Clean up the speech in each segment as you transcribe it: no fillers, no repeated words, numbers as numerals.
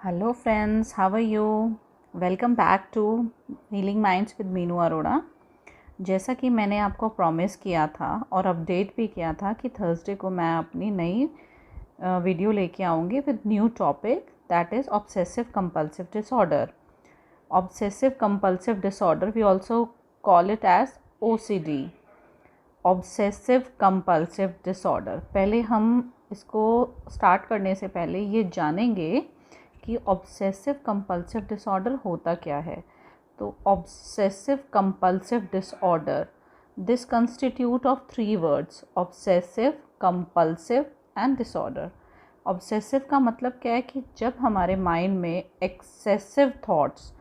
Hello friends, how are you? Welcome back to healing minds with Meenu Arora. जैसा कि मैंने आपको प्रॉमिस किया था और अपडेट भी किया था कि थर्सडे को मैं अपनी नई वीडियो लेके आऊँगी with new topic, that is obsessive compulsive disorder. Obsessive compulsive disorder we also call it as OCD, obsessive compulsive disorder. पहले हम इसको स्टार्ट करने से पहले ये जानेंगे कि ऑब्सेसिव कंपल्सिव डिसऑर्डर होता क्या है। तो obsessive compulsive disorder, this constitute of 3 words: obsessive, compulsive and disorder. Obsessive का मतलब क्या है कि जब हमारे माइंड में एक्सेसिव थॉट्स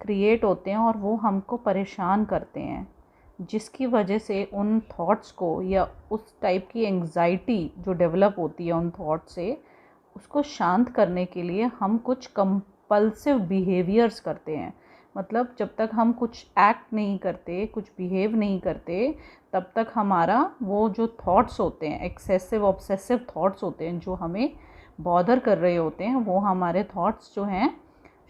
क्रिएट होते हैं और वो हमको परेशान करते हैं, जिसकी वजह से उन थॉट्स को या उस टाइप की एंग्जाइटी जो डेवलप होती है उन थॉट से, उसको शांत करने के लिए हम कुछ कंपल्सिव बिहेवियर्स करते हैं। मतलब जब तक हम कुछ एक्ट नहीं करते, कुछ बिहेव नहीं करते, तब तक हमारा वो जो थॉट्स होते हैं, एक्सेसिव ऑब्सेसिव थॉट्स होते हैं जो हमें बॉदर कर रहे होते हैं, वो हमारे थॉट्स जो हैं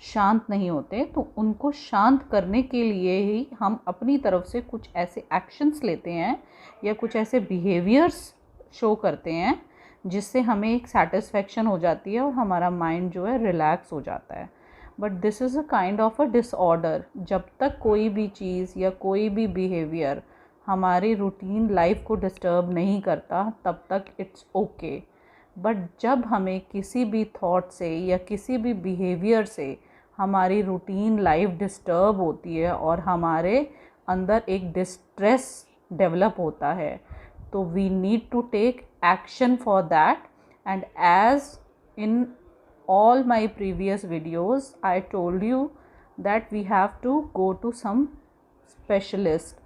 शांत नहीं होते। तो उनको शांत करने के लिए ही हम अपनी तरफ से कुछ ऐसे एक्शंस लेते हैं या कुछ ऐसे बिहेवियर्स शो करते हैं जिससे हमें एक सेटिस्फेक्शन हो जाती है और हमारा माइंड जो है रिलैक्स हो जाता है। But this is a kind of a disorder. जब तक कोई भी चीज़ या कोई भी बिहेवियर हमारी रूटीन लाइफ को डिस्टर्ब नहीं करता, तब तक इट्स ओके। बट जब हमें किसी भी थॉट से या किसी भी बिहेवियर से हमारी रूटीन लाइफ डिस्टर्ब होती है और हमारे अंदर एक डिस्ट्रेस डेवलप होता है, तो we need to take action for that. And as in all my previous videos I told you that we have to go to some specialist,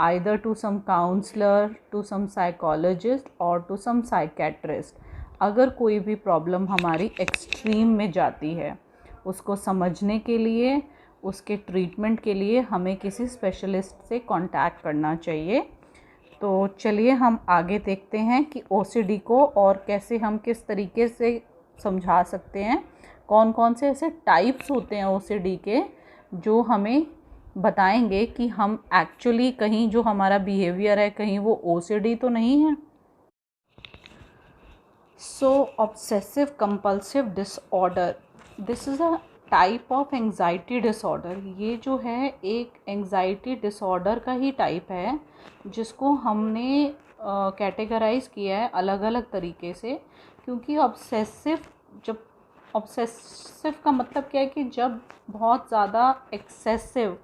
either to some counselor, to some psychologist or to some psychiatrist। अगर कोई भी problem हमारी extreme में जाती है, उसको समझने के लिए, उसके ट्रीटमेंट के लिए हमें किसी स्पेशलिस्ट से कांटेक्ट करना चाहिए। तो चलिए हम आगे देखते हैं कि OCD को और कैसे हम किस तरीके से समझा सकते हैं। कौन कौन से ऐसे टाइप्स होते हैं OCD के जो हमें बताएंगे कि हम एक्चुअली कहीं जो हमारा बिहेवियर है कहीं वो OCD तो नहीं है। So obsessive compulsive disorder, this is a type of anxiety disorder. ये जो है एक एंग्जाइटी डिसऑर्डर का ही टाइप है जिसको हमने कैटेगराइज किया है अलग अलग तरीके से। क्योंकि जब ऑब्सेसिव का मतलब क्या है कि जब बहुत ज़्यादा excessive,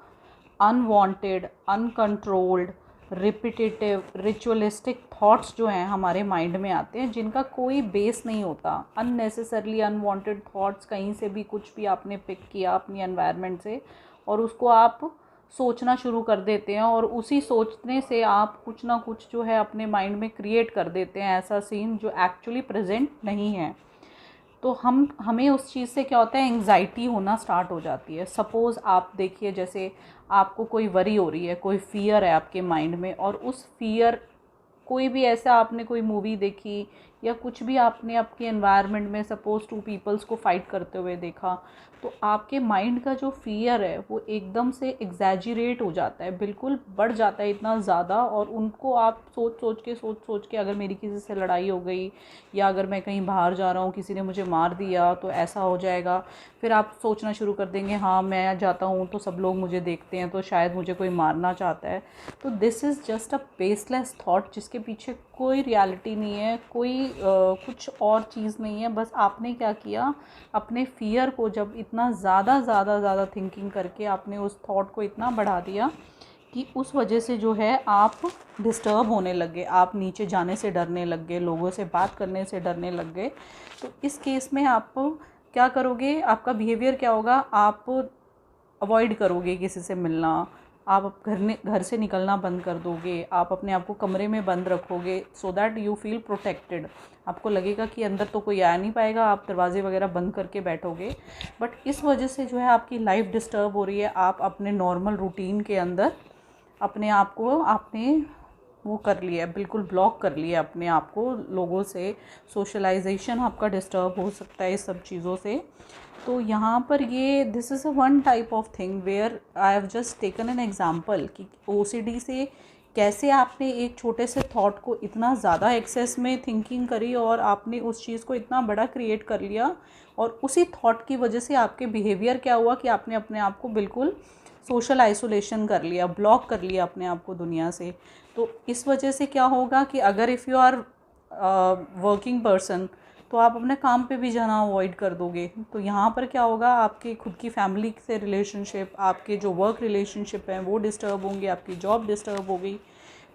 unwanted, uncontrolled, repetitive, ritualistic thoughts जो हैं हमारे माइंड में आते हैं जिनका कोई बेस नहीं होता। अननेसेसरली अनवांटेड थॉट्स, कहीं से भी कुछ भी आपने पिक किया अपनी एनवायरनमेंट से और उसको आप सोचना शुरू कर देते हैं और उसी सोचने से आप कुछ ना कुछ जो है अपने माइंड में क्रिएट कर देते हैं ऐसा सीन जो एक्चुअली प्रेजेंट नहीं है। तो हमें उस चीज़ से क्या होता है, एंग्जाइटी होना स्टार्ट हो जाती है। सपोज़ आप देखिए, जैसे आपको कोई वरी हो रही है, कोई फ़ियर है आपके माइंड में, और उस फ़ियर, कोई भी ऐसा आपने कोई मूवी देखी या कुछ भी आपने आपके एनवायरनमेंट में सपोज़ 2 पीपल्स को फाइट करते हुए देखा, तो आपके माइंड का जो फ़ियर है वो एकदम से एग्जैजरेट हो जाता है, बिल्कुल बढ़ जाता है इतना ज़्यादा। और उनको आप सोच सोच के अगर मेरी किसी से लड़ाई हो गई या अगर मैं कहीं बाहर जा रहा हूँ, किसी ने मुझे मार दिया तो ऐसा हो जाएगा, फिर आप सोचना शुरू कर देंगे, हाँ मैं जाता हूँ तो सब लोग मुझे देखते हैं तो शायद मुझे कोई मारना चाहता है। तो this is just a baseless thought जिसके पीछे कोई रियलिटी नहीं है, कोई कुछ और चीज़ नहीं है। बस आपने क्या किया, अपने फ़ियर को जब इतना ज़्यादा थिंकिंग करके आपने उस थॉट को इतना बढ़ा दिया कि उस वजह से जो है आप डिस्टर्ब होने लग गए, आप नीचे जाने से डरने लग गए, लोगों से बात करने से डरने लग गए। तो इस केस में आप क्या करोगे, आपका बिहेवियर क्या होगा, आप अवॉइड करोगे किसी से मिलना, आप घर से निकलना बंद कर दोगे, आप अपने आप को कमरे में बंद रखोगे so that you feel protected. आपको लगेगा कि अंदर तो कोई आ नहीं पाएगा, आप दरवाजे वगैरह बंद करके बैठोगे। बट इस वजह से जो है आपकी लाइफ डिस्टर्ब हो रही है। आप अपने नॉर्मल रूटीन के अंदर अपने आप को आपने वो कर लिया है, बिल्कुल ब्लॉक कर लिया है अपने आप को लोगों से, सोशलाइजेशन आपका डिस्टर्ब हो सकता है इस सब चीज़ों से। तो यहाँ पर ये this is a one type of thing where I have just taken an example कि ओसीडी से कैसे आपने एक छोटे से थॉट को इतना ज़्यादा एक्सेस में थिंकिंग करी और आपने उस चीज़ को इतना बड़ा क्रिएट कर लिया, और उसी थॉट की वजह से आपके बिहेवियर क्या हुआ कि आपने अपने आप को बिल्कुल सोशल आइसोलेशन कर लिया, ब्लॉक कर लिया अपने आप को दुनिया से। तो इस वजह से क्या होगा कि अगर if you are working person तो आप अपने काम पे भी जाना अवॉइड कर दोगे। तो यहाँ पर क्या होगा, आपके खुद की फैमिली से रिलेशनशिप, आपके जो वर्क रिलेशनशिप हैं वो डिस्टर्ब होंगे, आपकी जॉब डिस्टर्ब होगी।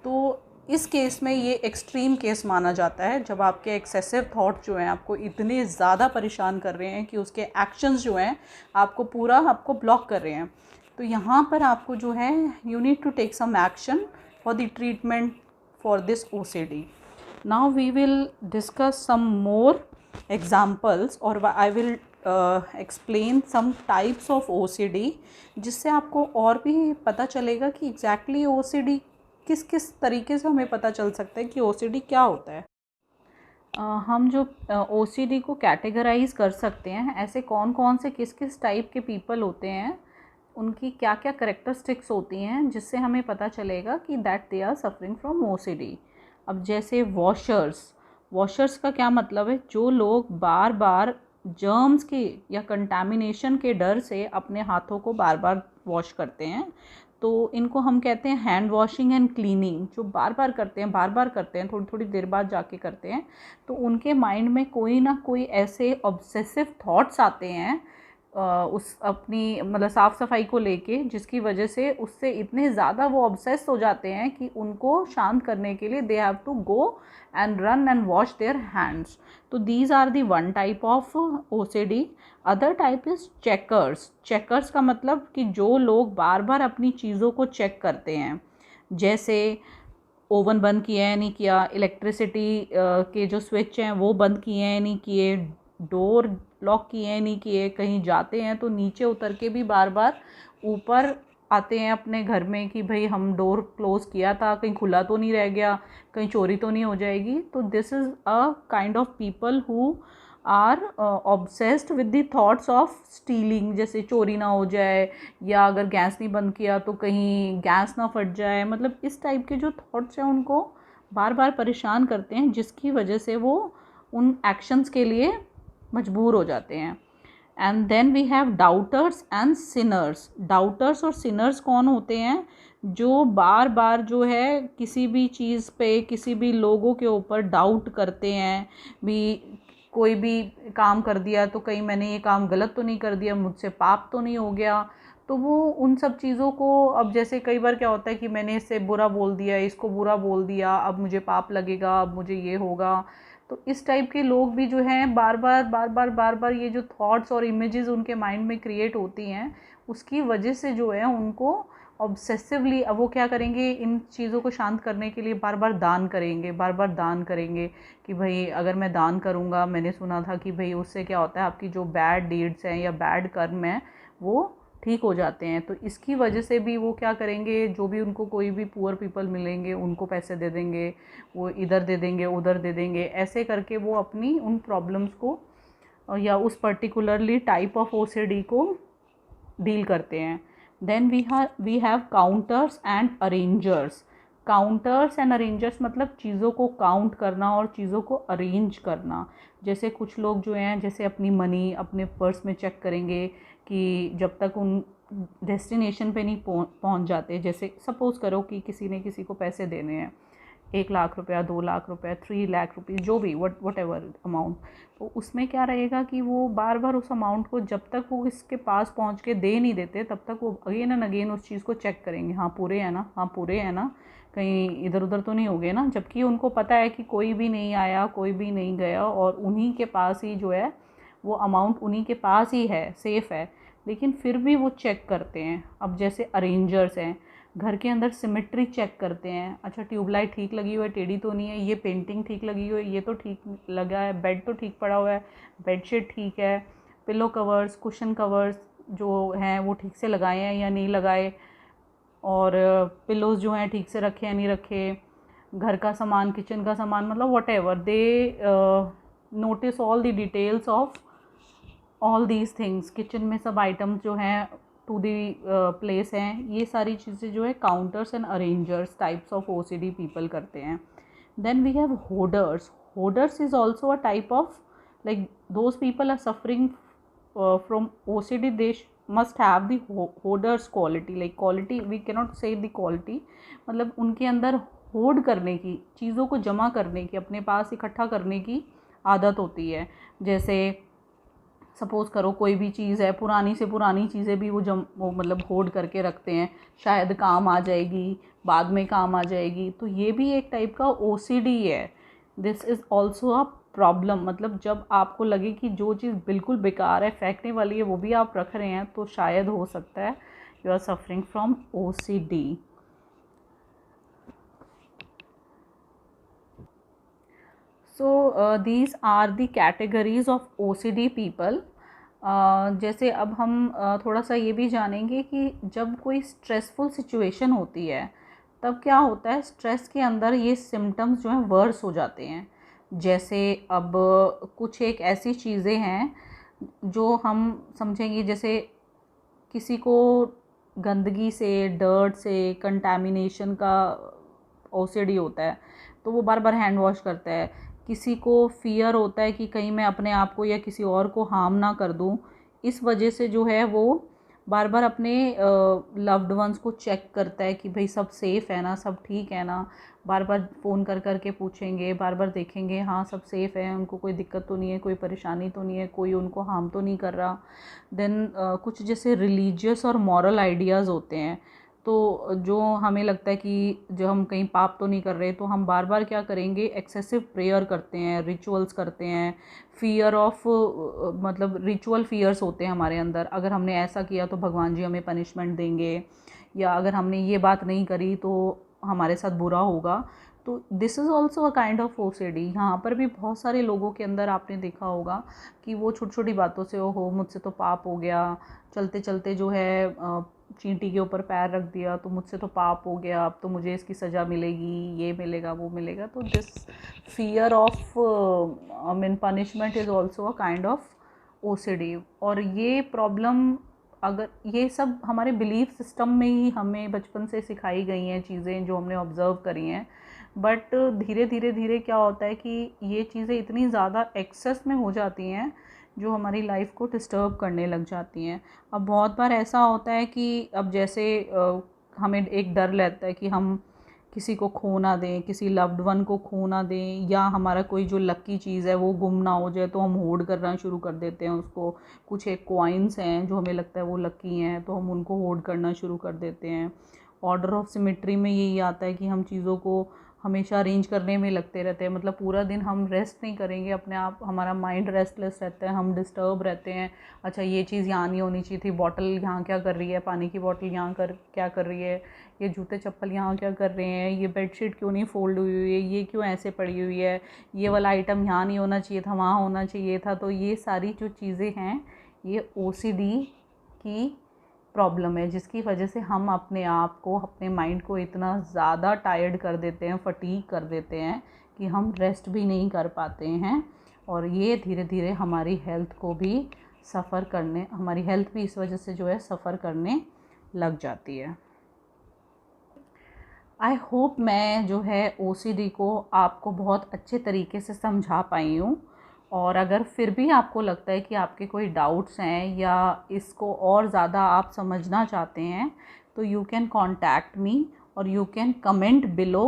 तो इस केस में ये एक्सट्रीम केस माना जाता है जब आपके एक्सेसिव थॉट जो हैं आपको इतने ज़्यादा परेशान कर रहे हैं कि उसके एक्शंस जो हैं आपको ब्लॉक कर रहे हैं। तो यहाँ पर आपको जो है you need to take some action for the treatment for this OCD. Now we will discuss some more examples or I will explain some types of OCD, जिससे आपको और भी पता चलेगा कि exactly OCD किस किस तरीके से हमें पता चल सकता है कि OCD क्या होता है। हम जो OCD को कैटेगराइज कर सकते हैं, ऐसे कौन कौन से किस किस टाइप के पीपल होते हैं, उनकी क्या क्या करेक्टरिस्टिक्स होती हैं, जिससे हमें पता चलेगा कि that they are suffering from OCD। अब जैसे वॉशर्स का क्या मतलब है, जो लोग बार बार जर्म्स के या कंटामिनेशन के डर से अपने हाथों को बार बार वॉश करते हैं, तो इनको हम कहते हैं हैंड वॉशिंग एंड क्लीनिंग। जो बार बार करते हैं, थोड़ी थोड़ी देर बाद जाके करते हैं, तो उनके माइंड में कोई ना कोई ऐसे ऑब्सेसिव थॉट्स आते हैं उस अपनी मतलब साफ़ सफाई को लेके, जिसकी वजह से उससे इतने ज़्यादा वो ऑब्सेस हो जाते हैं कि उनको शांत करने के लिए they have to go and run and wash their hands. तो these are the one type of OCD. Other type is checkers का मतलब कि जो लोग बार बार अपनी चीज़ों को चेक करते हैं, जैसे ओवन बंद किया है नहीं किया, इलेक्ट्रिसिटी के जो स्विच हैं वो बंद किए हैं नहीं किए, डोर लॉक किए हैं नहीं किए, कहीं जाते हैं तो नीचे उतर के भी बार बार ऊपर आते हैं अपने घर में कि भाई हम डोर क्लोज़ किया था, कहीं खुला तो नहीं रह गया, कहीं चोरी तो नहीं हो जाएगी। तो this is a kind of people who are obsessed with the thoughts of stealing, जैसे चोरी ना हो जाए, या अगर गैस नहीं बंद किया तो कहीं गैस ना फट जाए। मतलब इस टाइप के जो थॉट्स हैं उनको बार बार परेशान करते हैं, जिसकी वजह से वो उन एक्शंस के लिए मजबूर हो जाते हैं। And then we have doubters and sinners. Doubters और सिनर्स कौन होते हैं, जो बार बार जो है किसी भी चीज़ पे, किसी भी लोगों के ऊपर डाउट करते हैं। भी कोई भी काम कर दिया तो कहीं मैंने ये काम गलत तो नहीं कर दिया, मुझसे पाप तो नहीं हो गया। तो वो उन सब चीज़ों को, अब जैसे कई बार क्या होता है कि मैंने इससे बुरा बोल दिया, इसको बुरा बोल दिया, अब मुझे पाप लगेगा, अब मुझे ये होगा। तो इस टाइप के लोग भी जो हैं बार बार ये जो थॉट्स और इमेजेस उनके माइंड में क्रिएट होती हैं, उसकी वजह से जो है उनको ऑब्सेसिवली, अब वो क्या करेंगे, इन चीज़ों को शांत करने के लिए बार बार दान करेंगे कि भाई अगर मैं दान करूँगा, मैंने सुना था कि भाई उससे क्या होता है, आपकी जो बैड डीड्स हैं या बैड कर्म हैं वो ठीक हो जाते हैं। तो इसकी वजह से भी वो क्या करेंगे, जो भी उनको कोई भी पुअर पीपल मिलेंगे उनको पैसे दे देंगे, वो इधर दे देंगे उधर दे देंगे, ऐसे करके वो अपनी उन प्रॉब्लम्स को या उस पर्टिकुलरली टाइप ऑफ ओसीडी को डील करते हैं। Then we have counters and arrangers. Counters and arrangers मतलब चीज़ों को काउंट करना और चीज़ों को अरेंज करना। जैसे कुछ लोग जो हैं, जैसे अपनी मनी अपने पर्स में चेक करेंगे कि जब तक उन डेस्टिनेशन पे नहीं पहुंच जाते, जैसे सपोज़ करो कि किसी ने किसी को पैसे देने हैं, 1 लाख रुपया, 2 लाख रुपया, 3 लाख रुपीज़, जो भी वट एवर अमाउंट, तो उसमें क्या रहेगा कि वो बार बार उस अमाउंट को जब तक वो इसके पास पहुंच के दे नहीं देते, तब तक वो अगेन एंड अगेन उस चीज़ को चेक करेंगे, हाँ पूरे हैं ना, कहीं इधर उधर तो नहीं हो गए ना। जबकि उनको पता है कि कोई भी नहीं आया, कोई भी नहीं गया, और उन्हीं के पास ही जो है वो अमाउंट उन्हीं के पास ही है, सेफ़ है, लेकिन फिर भी वो चेक करते हैं। अब जैसे अरेंजर्स हैं, घर के अंदर सिमेट्री चेक करते हैं, अच्छा ट्यूबलाइट ठीक लगी हुई है, टेढ़ी तो नहीं है, ये पेंटिंग ठीक लगी हुई है, ये तो ठीक लगा है, बेड तो ठीक पड़ा हुआ है, बेडशीट ठीक है, पिलो कवर्स, कुशन कवर्स जो हैं वो ठीक से लगाए हैं या नहीं लगाए, और पिलोज़ जो हैं ठीक से रखे या नहीं रखे, घर का सामान, किचन का सामान, मतलब what ever, they notice all the details of all these things. Kitchen में सब आइटम्स जो हैं टू दी प्लेस हैं, ये सारी चीज़ें जो है counters and arrangers types of OCD people करते हैं। Then we have hoarders. Hoarders is also a type of, like those people are suffering from OCD, they must have the hoarders quality, like quality we cannot say the quality, मतलब उनके अंदर horde करने की, चीज़ों को जमा करने की, अपने पास इकट्ठा करने की आदत होती है। जैसे सपोज़ करो कोई भी चीज़ है, पुरानी से पुरानी चीज़ें भी वो मतलब होर्ड करके रखते हैं, शायद काम आ जाएगी, बाद में काम आ जाएगी, तो ये भी एक टाइप का OCD है। This is also a problem, मतलब जब आपको लगे कि जो चीज़ बिल्कुल बेकार है, फेंकने वाली है, वो भी आप रख रहे हैं, तो शायद हो सकता है you are suffering from OCD। So these are the categories of OCD people. जैसे अब हम थोड़ा सा ये भी जानेंगे कि जब कोई स्ट्रेसफुल सिचुएशन होती है तब क्या होता है, स्ट्रेस के अंदर ये सिम्टम्स जो हैं वर्स हो जाते हैं। जैसे अब कुछ एक ऐसी चीज़ें हैं जो हम समझेंगे, जैसे किसी को गंदगी से, डर्ट से, कंटामिनेशन का OCD होता है तो वो बार बार हैंड वॉश करता है। किसी को फियर होता है कि कहीं मैं अपने आप को या किसी और को हार्म ना कर दूं, इस वजह से जो है वो बार बार अपने लव्ड वंस को चेक करता है कि भाई सब सेफ़ है ना, सब ठीक है ना, बार बार फ़ोन कर कर के पूछेंगे, बार बार देखेंगे हाँ सब सेफ़ है, उनको कोई दिक्कत तो नहीं है, कोई परेशानी तो नहीं है, कोई उनको हार्म तो नहीं कर रहा। देन कुछ जैसे रिलीजियस और मॉरल आइडियाज़ होते हैं, तो जो हमें लगता है कि जो हम कहीं पाप तो नहीं कर रहे, तो हम बार बार क्या करेंगे, एक्सेसिव प्रेयर करते हैं, रिचुअल्स करते हैं, फियर ऑफ, मतलब रिचुअल फियर्स होते हैं हमारे अंदर। अगर हमने ऐसा किया तो भगवान जी हमें पनिशमेंट देंगे, या अगर हमने ये बात नहीं करी तो हमारे साथ बुरा होगा। तो this is also a kind of OCD। यहाँ पर भी बहुत सारे लोगों के अंदर आपने देखा होगा कि वो छोटी छोटी बातों से, ओहो मुझसे तो पाप हो गया, चलते चलते जो है चींटी के ऊपर पैर रख दिया तो मुझसे तो पाप हो गया, अब तो मुझे इसकी सज़ा मिलेगी, ये मिलेगा, वो मिलेगा। तो this fear of I mean punishment is also a kind of OCD। और ये प्रॉब्लम, अगर ये सब हमारे बिलीफ सिस्टम में ही हमें बचपन से सिखाई गई हैं चीज़ें जो हमने ऑब्ज़र्व करी हैं, बट धीरे धीरे धीरे क्या होता है कि ये चीज़ें इतनी ज़्यादा एक्सेस में हो जाती हैं जो हमारी लाइफ को डिस्टर्ब करने लग जाती हैं। अब बहुत बार ऐसा होता है कि अब जैसे हमें एक डर रहता है कि हम किसी को खो ना दें, किसी लव्ड वन को खो ना दें, या हमारा कोई जो लकी चीज़ है वो गुम ना हो जाए, तो हम होर्ड करना शुरू कर देते हैं उसको। कुछ एक कॉइन्स हैं जो हमें लगता है वो लकी हैं, तो हम उनको होर्ड करना शुरू कर देते हैं। ऑर्डर ऑफ सिमेट्री में यही आता है कि हम चीज़ों को हमेशा अरेंज करने में लगते रहते हैं, मतलब पूरा दिन हम रेस्ट नहीं करेंगे अपने आप, हमारा माइंड रेस्टलेस रहता है, हम डिस्टर्ब रहते हैं। अच्छा ये चीज़ यहाँ नहीं होनी चाहिए थी, बॉटल यहाँ क्या कर रही है, पानी की बॉटल यहाँ क्या कर रही है, ये जूते चप्पल यहाँ क्या कर रहे हैं, ये बेडशीट क्यों नहीं फोल्ड हुई हुई है, ये क्यों ऐसे पड़ी हुई है, ये वाला आइटम यहाँ नहीं होना चाहिए था, वहाँ होना चाहिए था। तो ये सारी जो चीज़ें हैं ये OCD की प्रॉब्लम है, जिसकी वजह से हम अपने आप को, अपने माइंड को इतना ज़्यादा टायर्ड कर देते हैं, फटीग कर देते हैं कि हम रेस्ट भी नहीं कर पाते हैं। और ये धीरे धीरे हमारी हेल्थ को भी सफ़र करने, हमारी हेल्थ भी इस वजह से जो है सफ़र करने लग जाती है। आई होप मैं जो है OCD को आपको बहुत अच्छे तरीके से समझा पाई हूँ। और अगर फिर भी आपको लगता है कि आपके कोई डाउट्स हैं या इसको और ज़्यादा आप समझना चाहते हैं, तो यू कैन कॉन्टैक्ट मी और you can comment below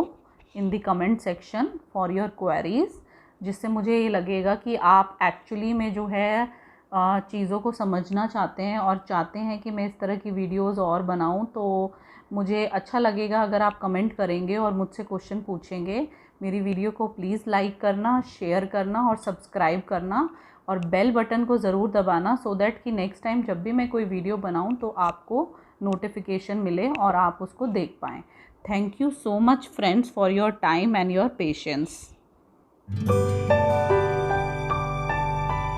in the comment section for your queries, जिससे मुझे ये लगेगा कि आप एक्चुअली में जो है चीज़ों को समझना चाहते हैं और चाहते हैं कि मैं इस तरह की वीडियोज़ और बनाऊँ। तो मुझे अच्छा लगेगा अगर आप कमेंट करेंगे और मुझसे क्वेश्चन पूछेंगे। मेरी वीडियो को प्लीज़ लाइक करना, शेयर करना और सब्सक्राइब करना, और बेल बटन को ज़रूर दबाना, सो दैट कि नेक्स्ट टाइम जब भी मैं कोई वीडियो बनाऊं तो आपको नोटिफिकेशन मिले और आप उसको देख पाएँ। Thank you so much friends for your time and your patience.